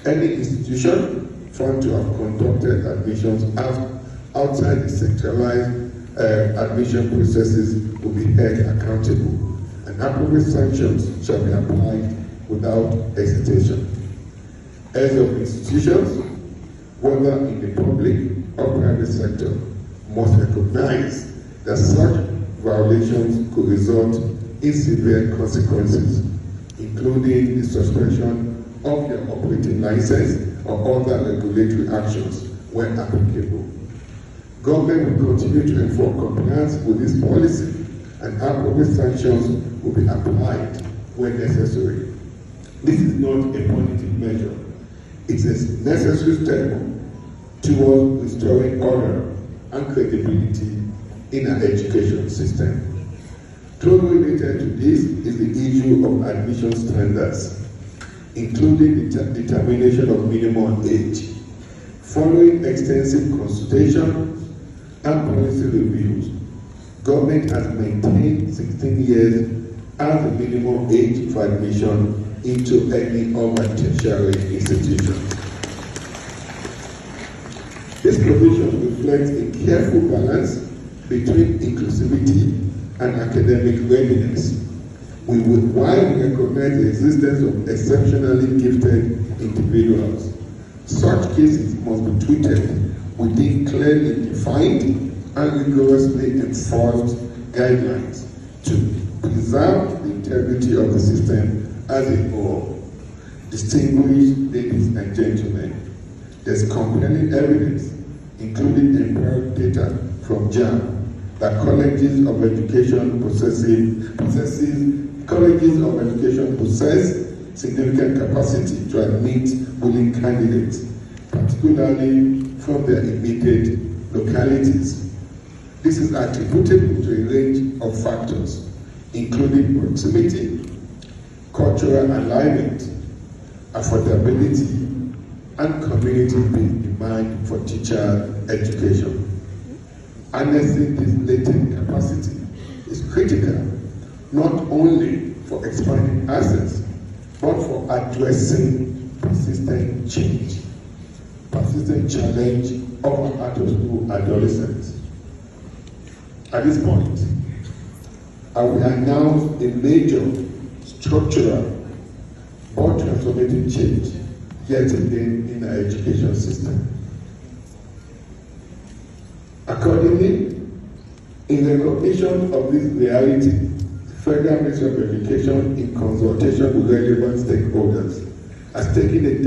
Any institution found to have conducted admissions outside the centralized admission processes will be held accountable, and appropriate sanctions shall be applied without hesitation. Heads of institutions, whether in the public or private sector, must recognize that such violations could result in severe consequences, including the suspension of their operating license or other regulatory actions when applicable. Government will continue to enforce compliance with this policy, and appropriate sanctions will be applied when necessary. This is not a punitive measure. It is a necessary step towards restoring order and credibility in our education system. Closely related to this is the issue of admission standards, including the determination of minimum age. Following extensive consultation and policy reviews, government has maintained 16 years as the minimum age for admission into any of our tertiary institutions. This provision reflects a careful balance between inclusivity and academic readiness. While we recognize the existence of exceptionally gifted individuals, such cases must be treated within clearly defined and rigorously enforced guidelines to preserve the integrity of the system as a whole. Distinguished ladies and gentlemen, there's compelling evidence, including empirical data from jamb, that colleges of education possess significant capacity to admit willing candidates, particularly from their immediate localities. This is attributable to a range of factors, including proximity, cultural alignment, affordability, and community-based demand for teacher education. Harnessing this latent capacity is critical, not only for expanding access, but for addressing persistent challenge of our out-of-school adolescents. At this point, I will announce a major structural but transformative change yet again in our education system. Accordingly, in recognition of this reality, the Federal Ministry of Education, in consultation with relevant stakeholders, has taken a